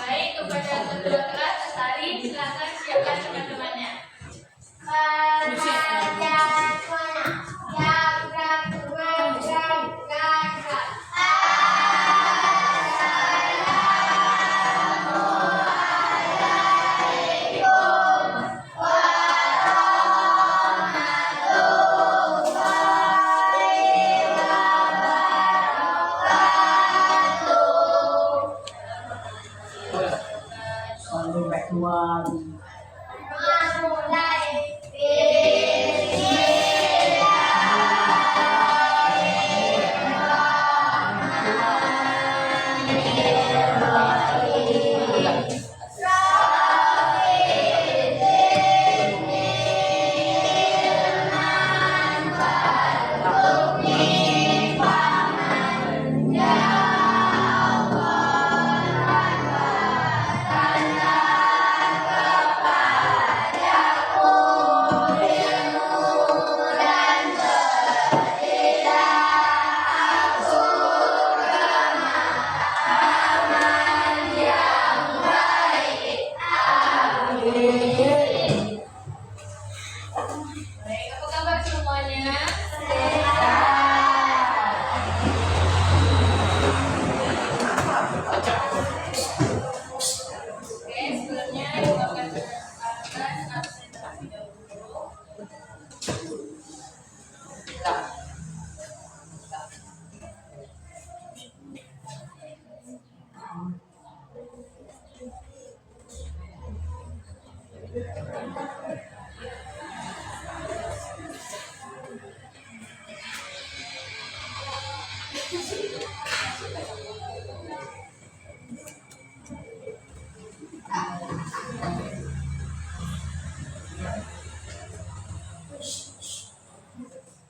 Baik, kepada kedua kelas Asari, silakan siapkan teman-temannya. Baik, apa kabar semuanya? Oke, sebelumnya ibu akan menyampaikan absen terlebih dahulu.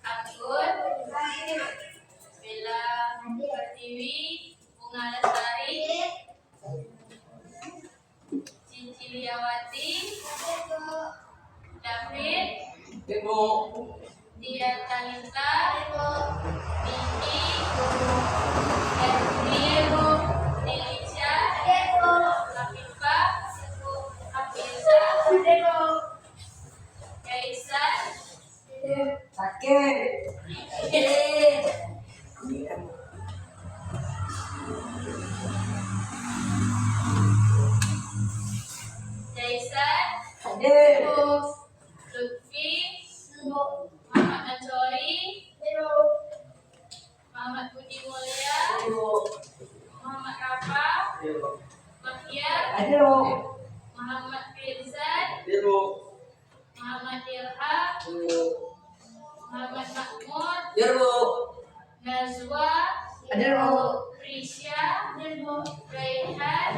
Anggun, Bella Pertiwi, Bunga Lestari, Cici Liawati, David, Dia Talita, Niki, Erwin, Delisha, Afifah, Hafiza, Kaisan, Jaisan, Lutfi, Muhammad Ansori, Muhammad Budi Mulia, Muhammad Rafa, Mahyar, Muhammad Firzan, Muhammad Ilham, Muhammad Makmur, Nazwa, Prisya, Raihan,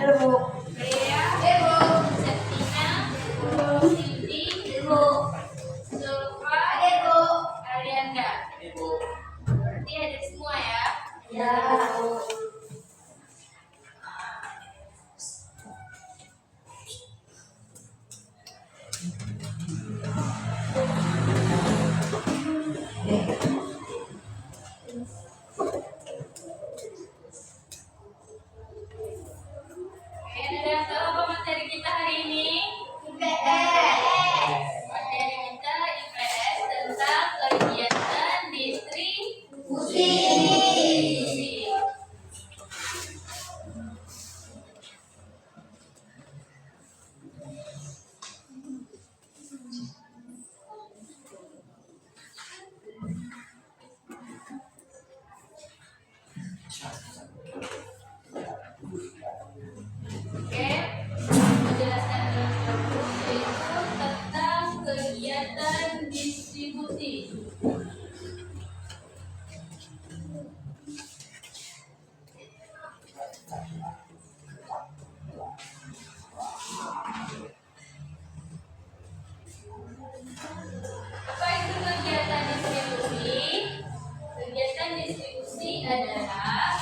Rea, Septina, Cindy, Zulfa, Arianda. Berarti hadir semua ya? Kalian ada yang tahu apa materi kita hari ini? Materi kita IPS tentang kegiatan distribusi. Oke, menjelaskan terlebih dahulu yaitu tentang kegiatan distribusi. Apa itu kegiatan distribusi? Kegiatan distribusi adalah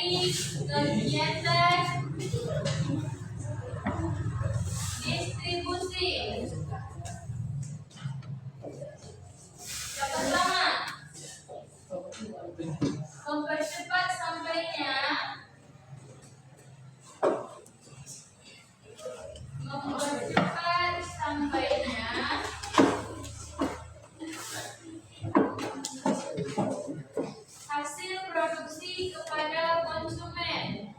dari kegiatan distribusi. Yang pertama, mempercepat sampainya hasil produksi kepada konsumen.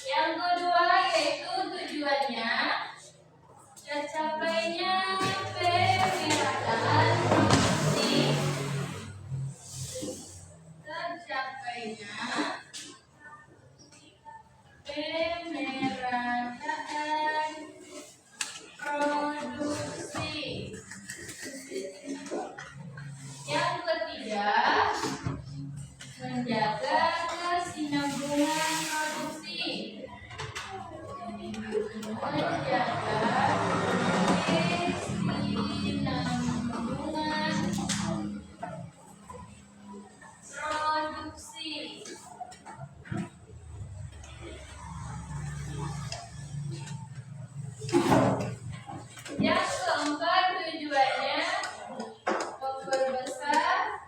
Yang kedua yaitu tujuannya tercapainya pemerataan produksi. Tercapainya pemerataan produksi. Yang ketiga, menjaga kesinambungan produksi. Menjaga kesinambungan produksi. Yang keempat, tujuannya memperbesar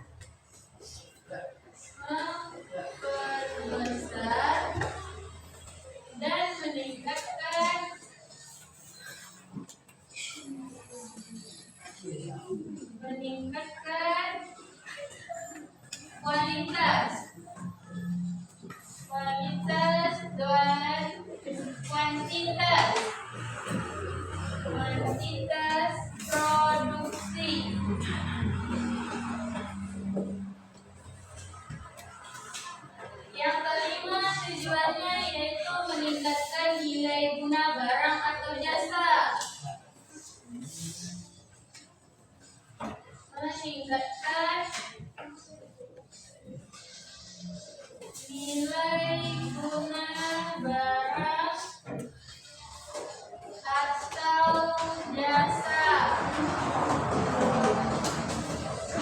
dan meningkatkan kualitas dan kuantitas produksi. Yang kelima, tujuannya yaitu meningkatkan nilai guna barang atau jasa. Meningkatkan nilai guna barang atau jasa.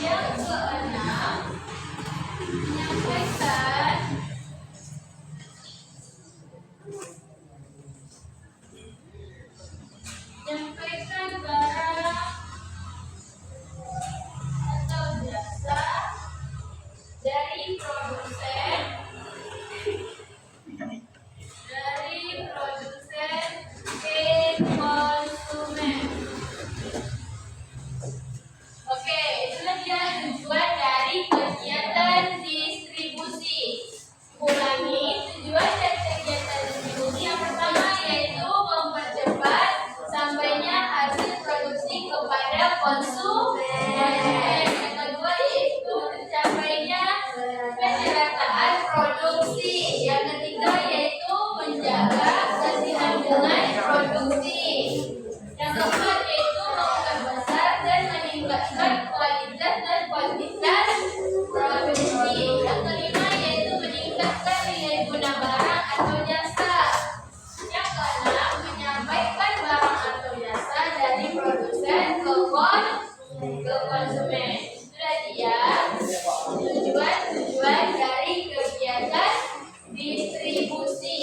Yang keenam, menyampaikan barang atau jasa dari produsen ke konsumen. Oke, itulah dia tujuan dari kegiatan distribusi. Ulangi, tujuan dari kegiatan distribusi yang pertama yaitu mempercepat sampainya hasil produksi kepada konsumen. Yang kedua yaitu tercapainya penyerataan produksi. Yang ketiga yaitu menjaga kesinambungan produksi. Yang keempat yaitu memperbesar dan meningkatkan kualitas dan kuantitas produksi. Yang kelima yaitu meningkatkan nilai guna barang atau jasa. Yang keenam, menyampaikan barang atau jasa dari produsen ke konsumen. Itulah dia tujuan dari kegiatan distribusi.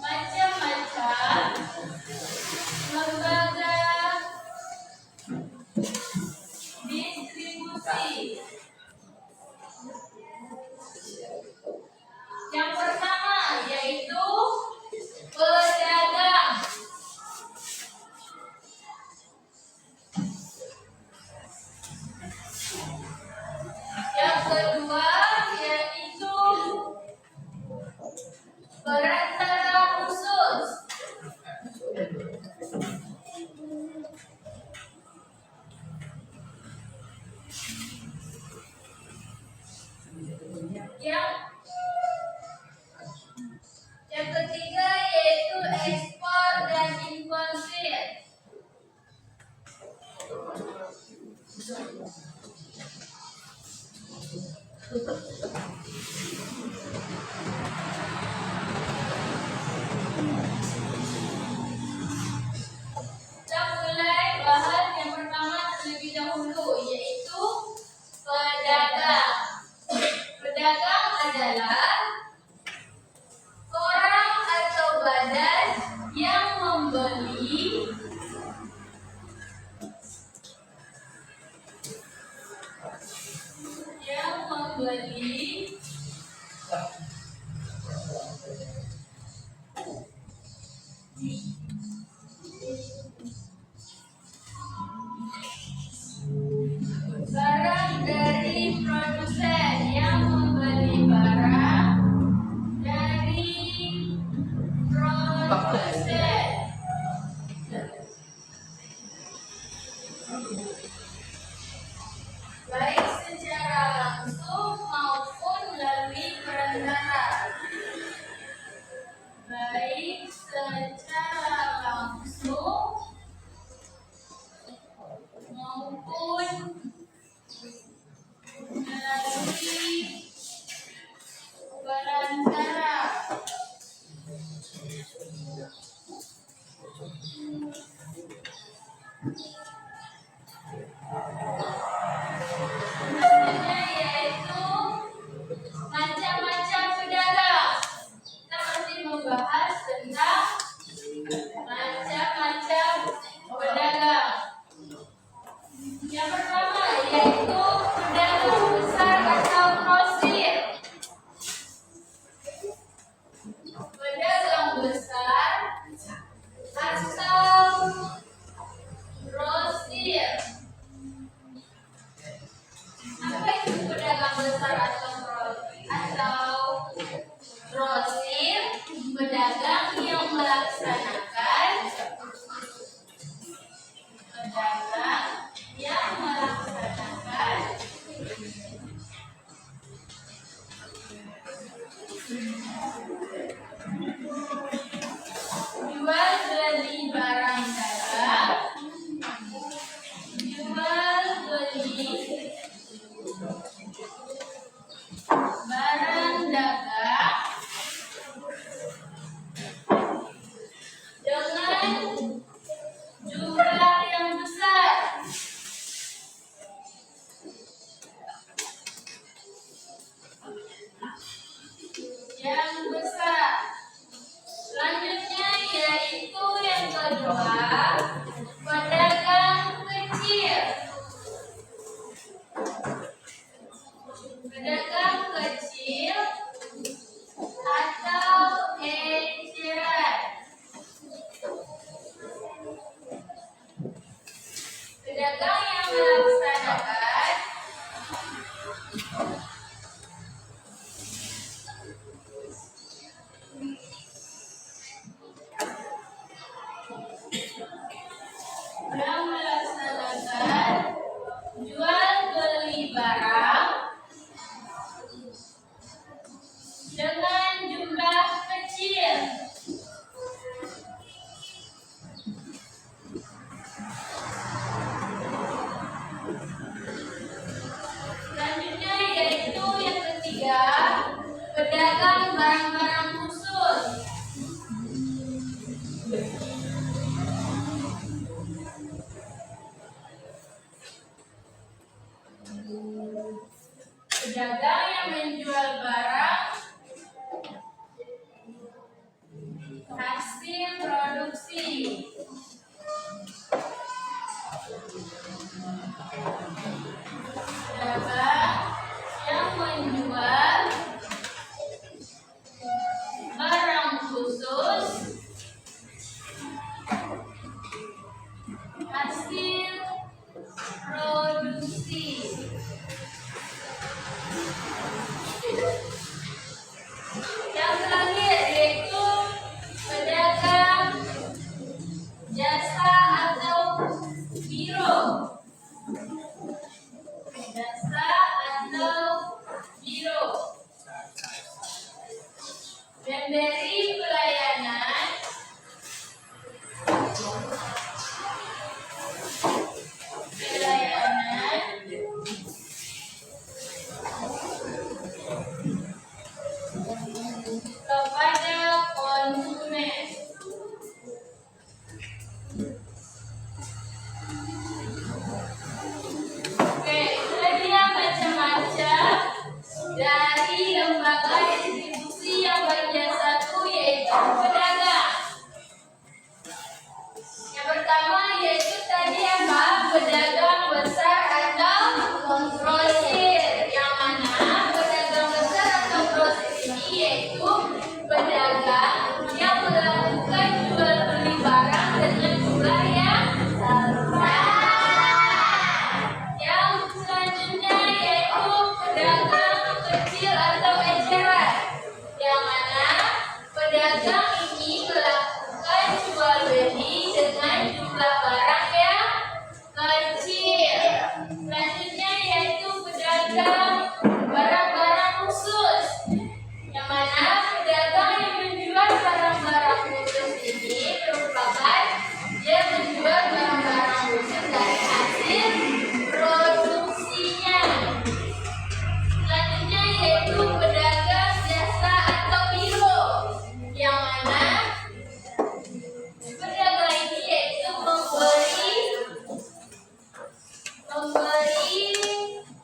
macam-macam lembaga distribusi. Yang pertama yaitu pedagang. Yang kedua yaitu perantara khusus. Yang ketiga yaitu ekspor dan impor. Kita mulai bahas yang pertama terlebih dahulu yaitu pedagang. Pedagang adalah orang atau badan yang membeli barang dari produsen, yang membeli barang dari produsen. Baik secara langsung maupun melalui perantara. Baik secara langsung maupun melalui perantara. Yaitu macam-macam pedagang. Kita masih membahas tentang macam-macam pedagang. Yang pertama yaitu pedagang besar atau grosir. Pedagang besar atau grosir. Apa itu pedagang besar atau grosir? Pedagang yang melaksanakan jual beli barang dagang, jual beli barang dagang dengan jumlah yang besar. Yang besar. materi pelayanan kepada konsumen. Oke, itulah dia macam-macam dari lembaga distribusi yang bagian satu, yaitu pedagang. Yang pertama yaitu tadi apa? Pedagang besar atau grosir. Yang mana pedagang besar atau grosir ini yaitu pedagang yang melakukan jual beli barang dengan jumlah yang sama. Yang selanjutnya yaitu pedagang kecil atau eceran. Yang mana pedagang ini melakukan jual beli dengan jumlah barang yang kecil. Selanjutnya yaitu pedagang barang-barang khusus. Yang mana pedagang yang menjual barang-barang khusus ini merupakan dia menjual barang-barang khusus dari hasil produksinya. Selanjutnya yaitu pedagang jasa atau biro. Yang mana pedagang ini yaitu memberi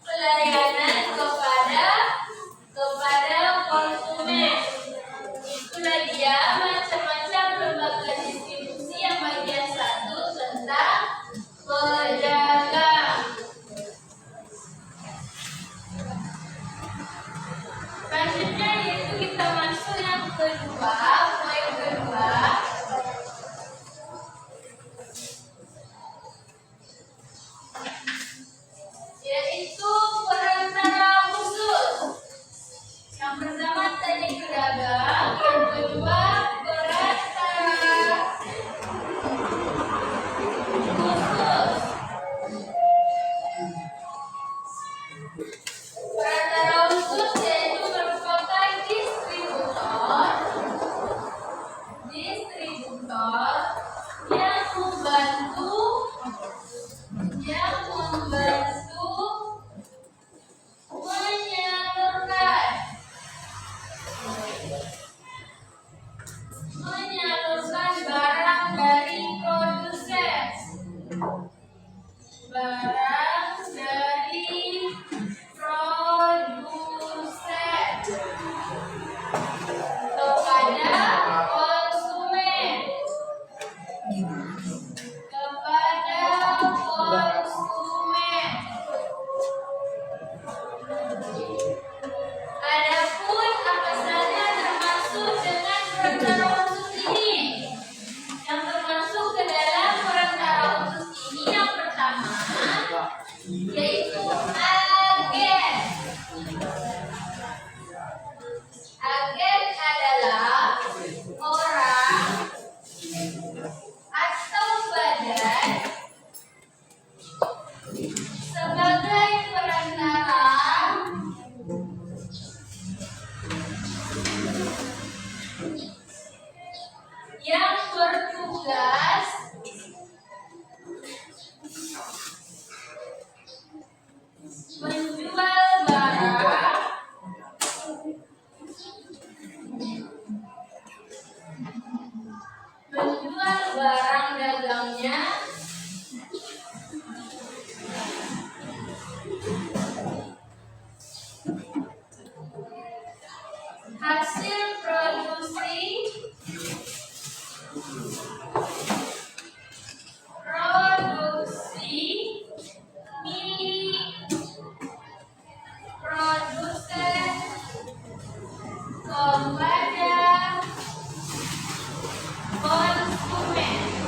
pelayanan kepada konsumen. Itulah dia macam-macam lembaga distribusi yang bagian satu tentang pedagang. Selanjutnya yaitu kita masuk yang kedua, poin kedua. Yaitu perantara khusus. Yang pertama tadi pedagang, yang kedua perantara khusus. Perantara khusus yaitu merupakan distributor yang membantu menyalurkan barang dari produsen. Kepada konsumen. Adapun apa saja termasuk dengan perantara khusus ini? Yang termasuk ke dalam perantara khusus ini yang pertama yaitu agen. Agen adalah orang atau badan sebagai perantara yang bertugas menjual barang dagangnya hasil produksi milik produsen kepada konsumen.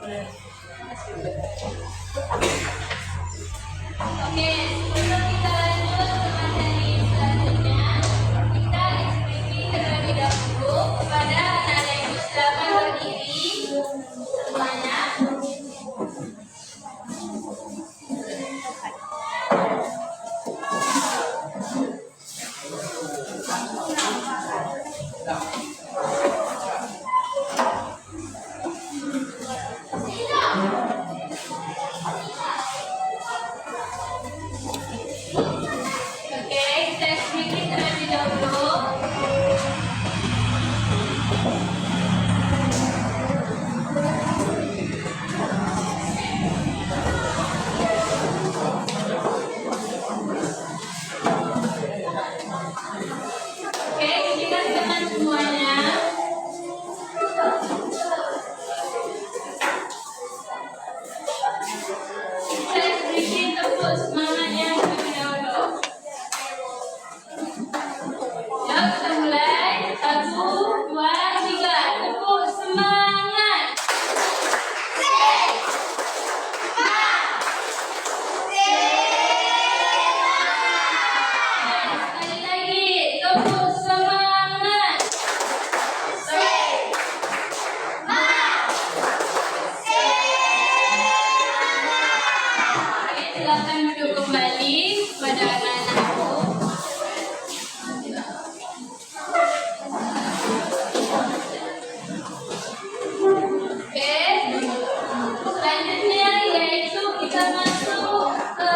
Oke, sebelum kita lanjut ke materi selanjutnya, kita ekspresi terlebih dahulu kepada anak-anak yang silakan berdiri semuanya. Oke, kita ekspresi terlebih dahulu. Oke, kita dengan semuanya. Kita ekspresi tepuk semangatnya terlebih dahulu. Ya, kita mulai. 1, 2, 3. Tepuk semangat. Sekali lagi, tepuk semangat. Oke, silakan duduk kembali pada anak-anakku. Oke, selanjutnya yaitu kita masuk ke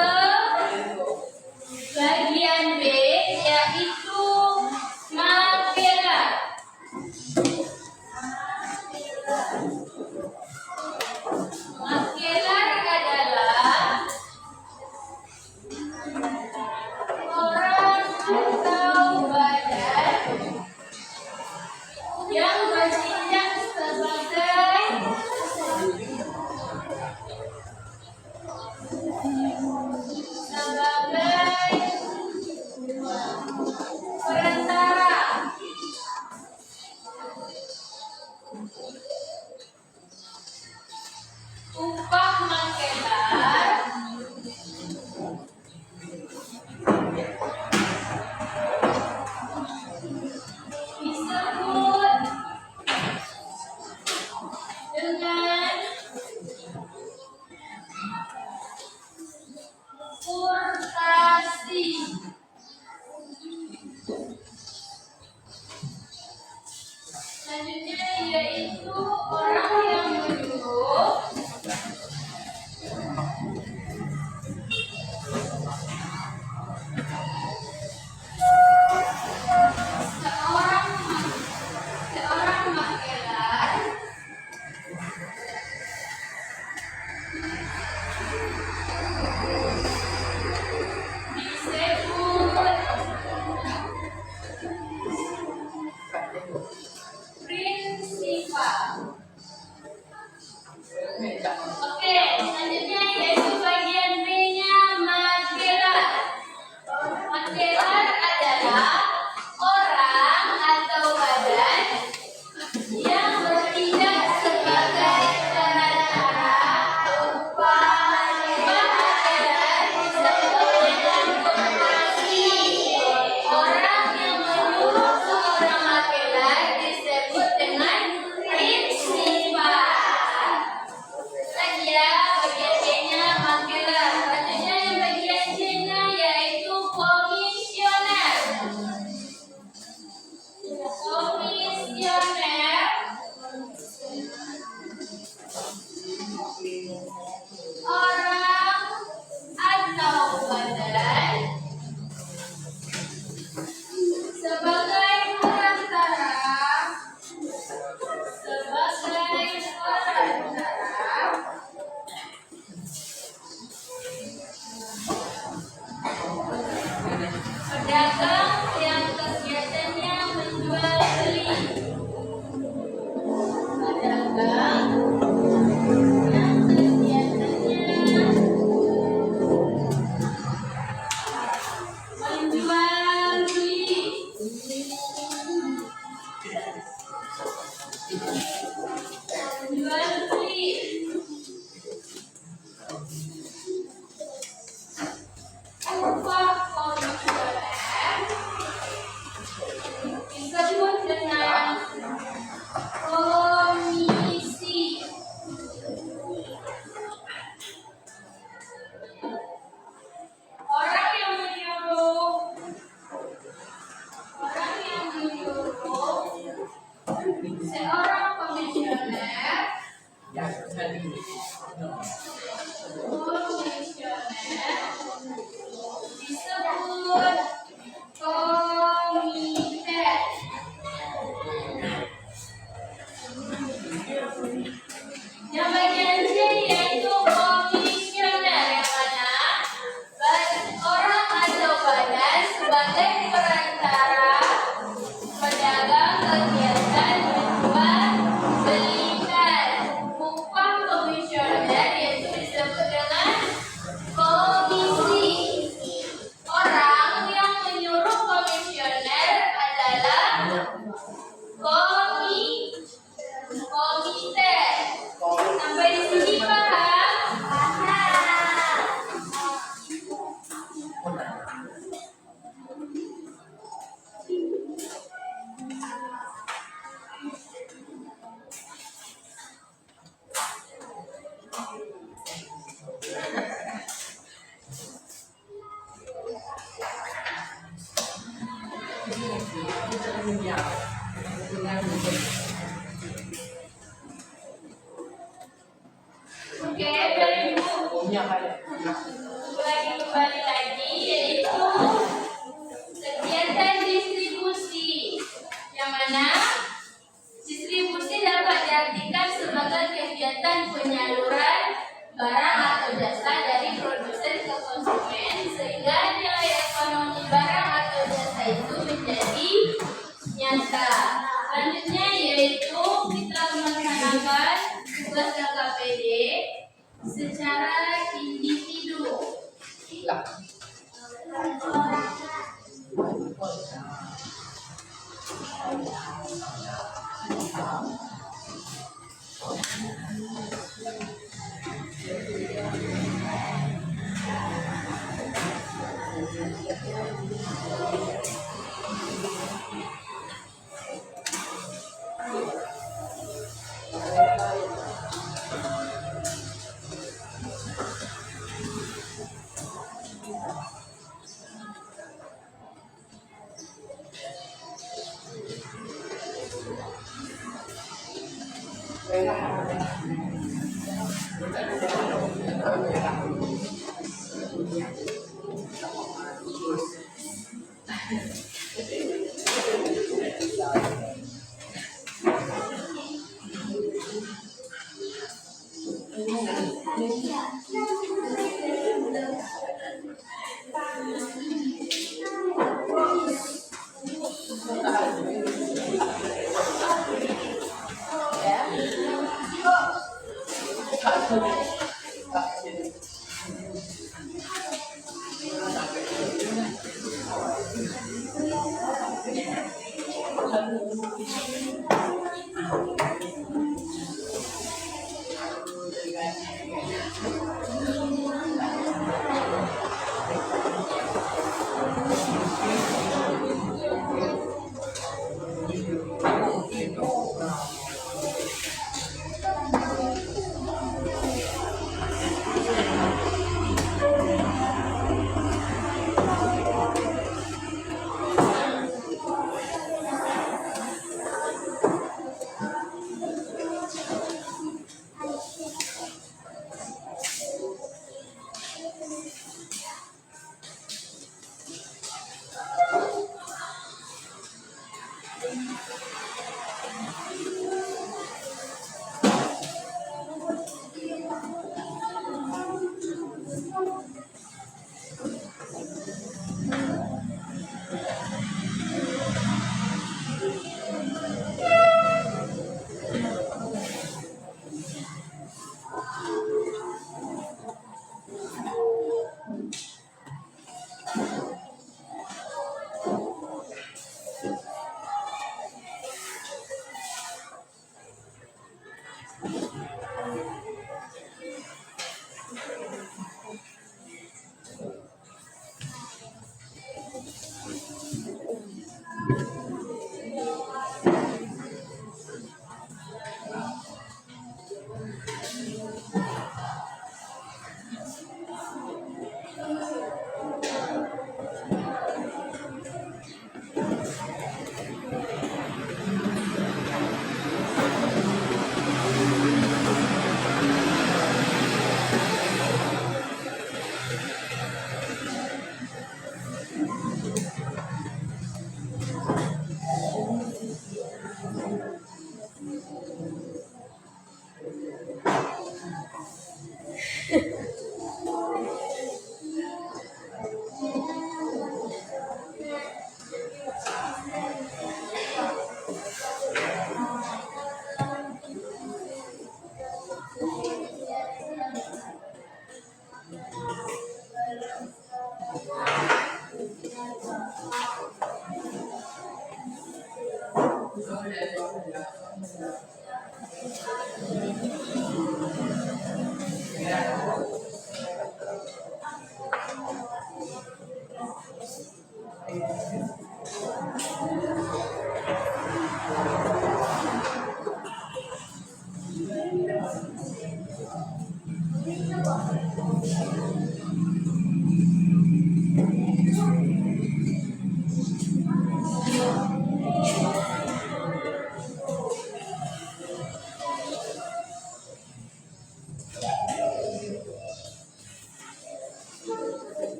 bagian B, yaitu makelar. Makelar adalah orang atau badan yang bertindak sebagai perantara. Upah makelar disebut dengan kurtasi. Selanjutnya yaitu orang yang menyuruh seorang makelar disebut prinsipal. Oke, selanjutnya yaitu bagian B-nya makelar. Makelar adalah orang atau badan yang bertindak sebagai perantara. Upah makelar disebut dengan kurtasi. Orang yang menyuruh seorang makelar disebut dengan prinsipal. Lagi ya, bagian B-nya makelar. Selanjutnya yang bagian C-nya yaitu komisioner. Komisioner orang atau badan sebagai perantara pedagang yang kegiatannya menjual beli. Pedagang yang kegiatannya menjual beli. Menjual beli. disebut komite. Yang bagian C yaitu komisioner, yang mana orang atau badan sebagai perantara pedagang kegiatan jual belikan. Upah komisioner yaitu disebut dengan komisi. Orang yang menyuruh komisioner adalah komite. Sampai di sini paham? Oke, dari buku kembali lagi yaitu kegiatan distribusi, yang mana distribusi dapat diartikan sebagai kegiatan penyaluran barang atau jasa dari produsen ke konsumen sehingga nilai ekonomi barang atau jasa itu menjadi nyata. Selanjutnya yaitu kita melaksanakan tugas LKPD secara individu.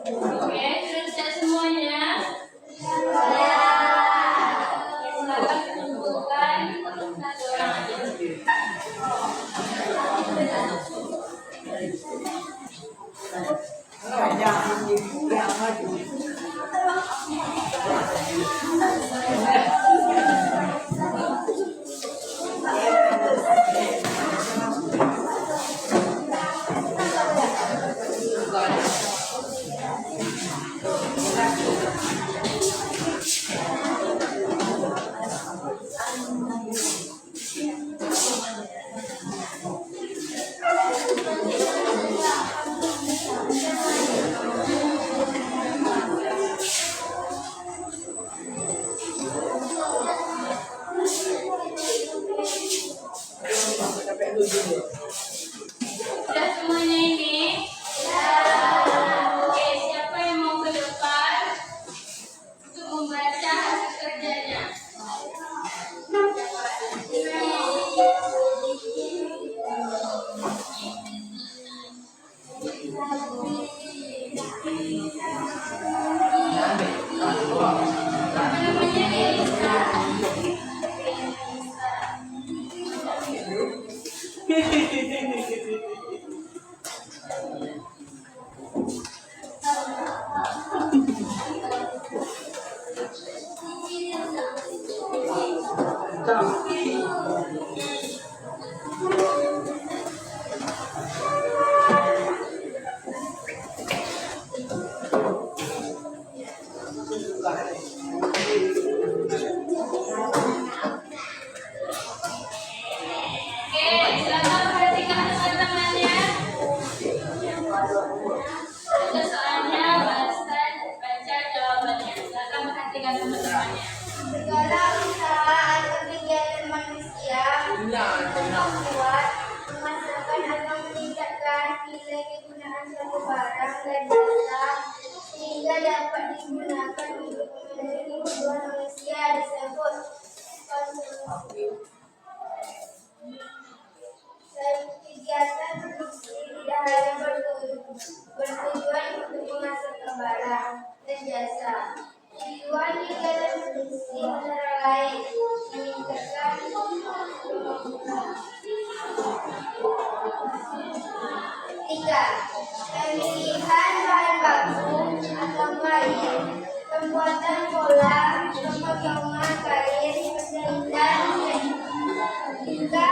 Oke, sudah siap semuanya? Ya. Silakan kumpulkan satu orang aja. Sudah semuanya ini? Ya. Oke, siapa yang mau ke depan untuk membaca hasil kerjanya? Apa namanya? Elisa. Silakan perhatikan teman-temannya. Ada soalnya, baca jawabannya. Silakan perhatikan teman-temannya. Segala usaha atau kegiatan manusia membuat, menghasilkan atau meningkatkan nilai kegunaan suatu barang dan jasa sehingga dapat digunakan untuk memenuhi kebutuhan manusia disebut konsumsi. Kegiatan produksi tidak hanya bertujuan untuk menghasilkan barang dan jasa. Tujuan kegiatan produksi antara lain meningkatkan tiga, pemilihan bahan baku atau kain, pembuatan pola, pemotongan kain, penjahitan, hingga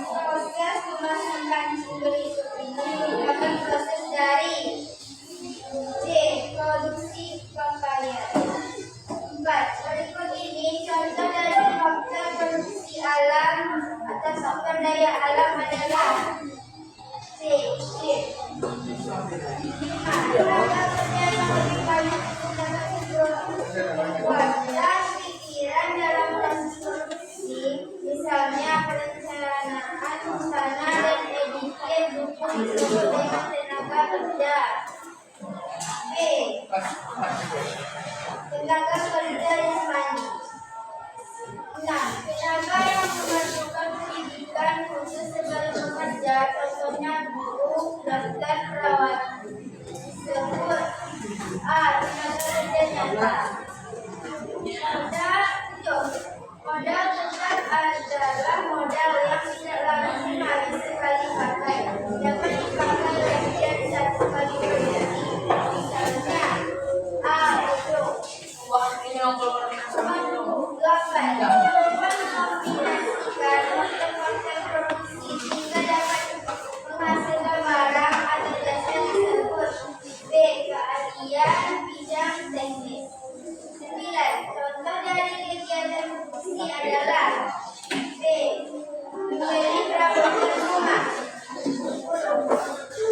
proses memasangkan sumber hidup ini merupakan proses dari C. Produksi pakaian. 4. Berikut ini contoh dari faktor produksi alam atau sumber daya alam adalah C. Tenaga kerja yang lebih banyak menggunakan dan pikiran dalam proses produksi, misalnya perencanaan busana dan editing buku disebut dengan tenaga kerja. B. Tenaga kerja jasmani. 6. Tenaga yang memerlukan pendidikan khusus sebelum bekerja, contohnya guru, dokter, perawat. Disebut A. Tenaga kerja nyata. Modal tetap adalah modal yang tidak langsung habis sekali pakai, dapat dipakai lebih dari satu kali berganti. Misalnya A. Bodoh. 8. Mengkombinasikan konsep produksi sehingga dapat menghasilkan barang atau jasa disebut B. Keahlian bidang teknis. 9. Contoh dari kegiatan produksi adalah B. Membeli perabotan rumah. 10.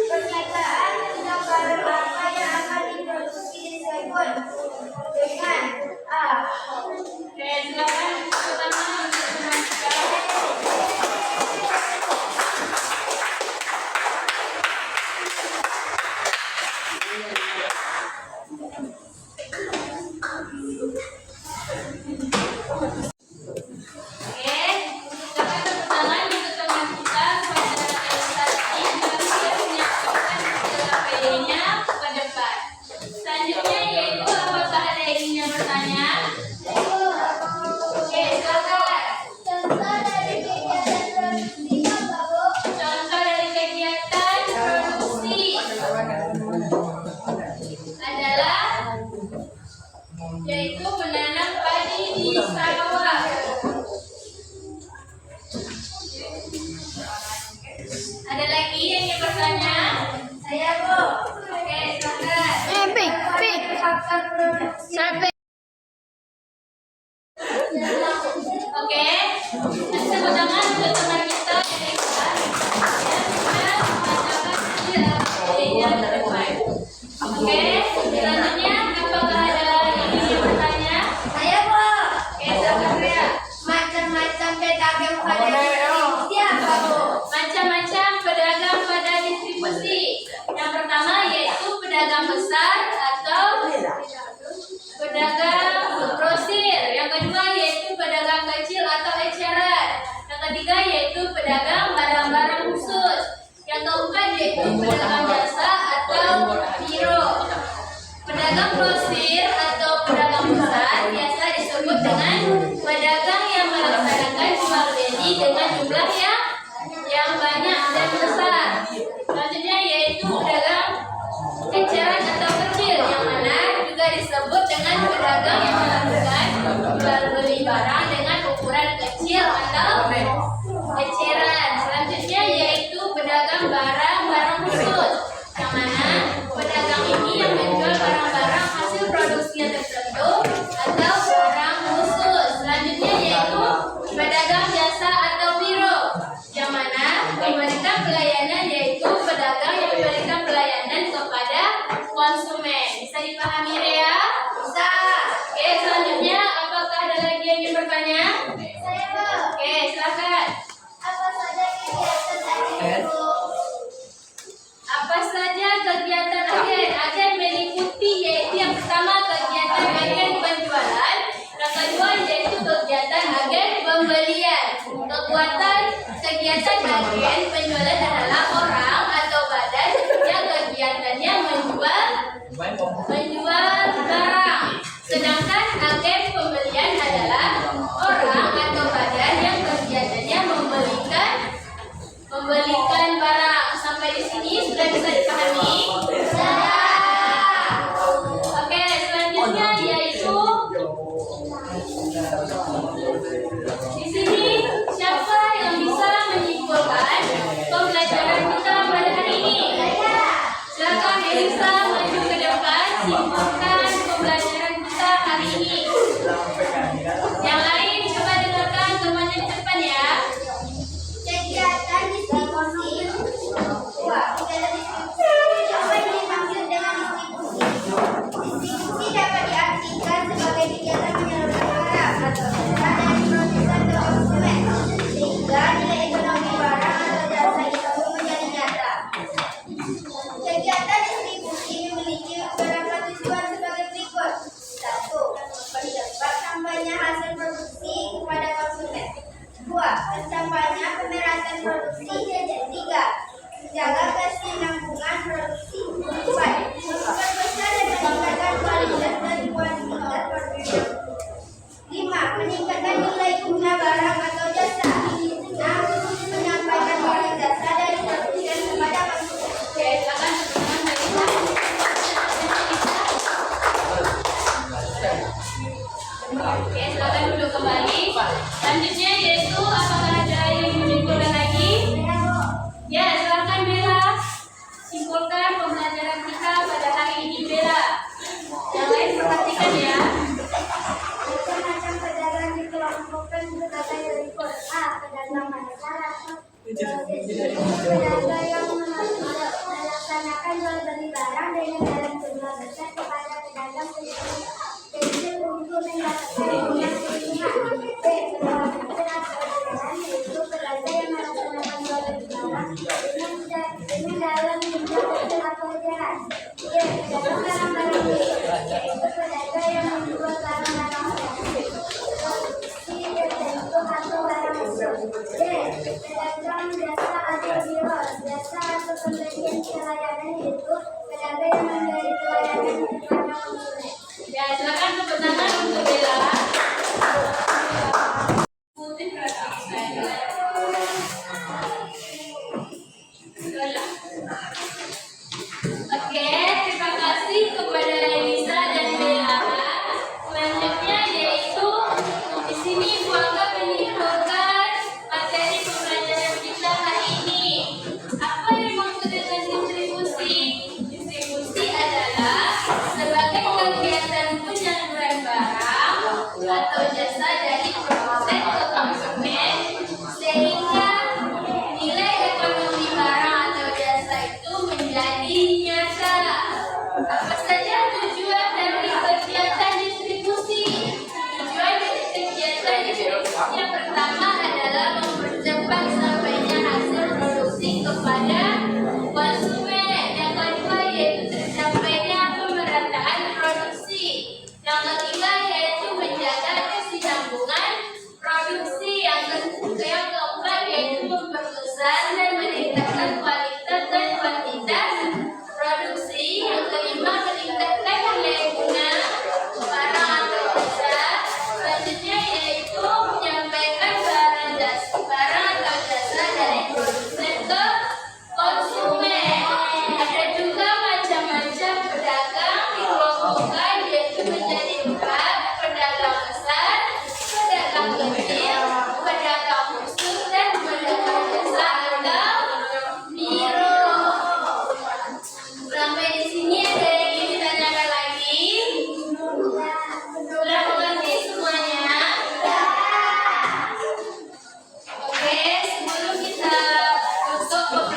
Pernyataan tentang barang apa yang akan diproduksi disebut dengan A. Oke, silakan pertama untuk mengajukan. Selanjutnya yaitu apakah ada yang ingin bertanya? Oke, silakan. Contoh dari kegiatan produksi apa, Bu? Contoh dari kegiatan produksi adalah yaitu menanam padi di sawah. Ada lagi yang ingin bertanya? Saya, Bu. Oke, silakan. Faktor produksi. Oke, nanti tepuk tangan untuk teman kita dari kelas yang sudah membacakan idenya ke depan. Oke, selanjutnya apakah ada lagi yang ingin bertanya? Saya, Bu. Oke, silakan Ria. Macam-macam pedagang pada distribusi apa, Bu? Macam-macam pedagang pada distribusi. Yang pertama yaitu pedagang besar atau pedagang grosir. Yang kedua yaitu pedagang kecil atau eceran. Yang ketiga yaitu pedagang barang-barang khusus. Yang keempat yaitu pedagang jasa atau biro. Pedagang grosir atau pedagang besar biasa disebut dengan pedagang yang melaksanakan jual beli dengan jumlah yang banyak dan besar. memberikan pelayanan, yaitu pedagang yang memberikan pelayanan kepada konsumen. Bisa dipahami, Rea? Bisa. Oke, selanjutnya apakah ada lagi yang ingin bertanya? Saya mau. Oke, silakan. Apa saja kegiatan agen Bu? Apa saja kegiatan agen? Agen meliputi yaitu yang pertama kegiatan agen penjualan, yang kedua yaitu kegiatan agen pembelian. Kekuatan kegiatan agen penjualan adalah orang atau badan yang kegiatannya menjual barang. Sedangkan agen pembelian adalah orang atau badan yang kegiatannya membelikan barang. Sampai di sini sudah bisa dipahami? Oke, selanjutnya yaitu di sini siapa yang bisa menyimpulkan pembelajaran kita pada hari ini? Silakan Elisa maju ke depan, simpulkan pembelajaran kita hari ini. Yang lain coba dengarkan temannya di depan ya. Kegiatan distribusi. Wah, kegiatan distribusi. Apa yang dimaksud dengan distribusi? Distribusi dapat diartikan sebagai kegiatan menyalurkan barang atau jasa dari produsen ke konsumen, sehingga nilai ekonomi barang atau jasa itu menjadi nyata. Kegiatan distribusi memiliki beberapa tujuan sebagai berikut. 1. Mempercepat sampainya hasil produksi kepada konsumen. 2. Tercapainya pemerhatan produksi. 3. Menjaga kesinambungan produksi. 4. Memperbesar dan meningkatkan kualitas dan kuantitas produksi. 5. Meningkatkan nilai guna barang atau jasa. 6. Menyampaikan barang jasa dari produsen kepada konsumen. Oke, silakan teman-teman Oke, silakan duduk kembali. Selanjutnya yaitu apakah ada yang menyimpulkan lagi? Ya, silakan Bella. Simpulkan pembelajaran kita pada hari ini, Bella. Yang lain perhatikan ya. Macam-macam pedagang dikelompokkan sebagai berikut. A. Pedagang masyarakat. Pedagang yang melaksanakan jual beli barang dengan dalam jumlah besar kepada pedagang kecil untuk mendapatkan keuntungan. B. Pedagang kecil atau eceran, yaitu pedagang yang melaksanakan jual beli barang dengan dalam jumlah kecil atau eceran. C. Pedagang barang-barang kecil, yaitu pedagang yang menjual barang-barang produksi tertentu atau barang umum. D. Pedagang jasa atau biro, jasa atau pemberian pelayanan, yaitu pedagang yang memberi pelayanan kepada konsumen. Ya, silakan tepuk tangan untuk Bella. Putih perhatikan. Oke, terima kasih kepada Elisa dan Bella. Selanjutnya yaitu di sini Bu Angga menyimpulkan materi pembelajaran kita hari ini. Apa yang dimaksud dengan distribusi? Distribusi adalah sebagai kegiatan penyaluran barang atau jasa dari produsen ke konsumen, sehingga nilai ekonomi barang atau jasa itu menjadi nyata. Apa saja tujuan dari kegiatan distribusi? Tujuan dari kegiatan distribusi yang pertama adalah mempercepat sampainya hasil produksi kepada konsumen. Yang kedua yaitu tercapainya pemerataan produksi. Yang ketiga yaitu menjaga kesinambungan produksi. Yang keempat yaitu memperbesar dan meningkatkan kualitas dan kuantitas produksi.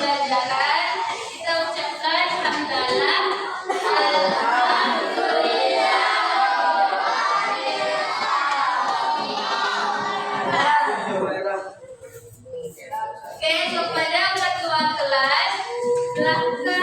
pembelajaran, kita ucapkan hamdalah. Alhamdulillah. Oke, kepada ketua kelas, silakan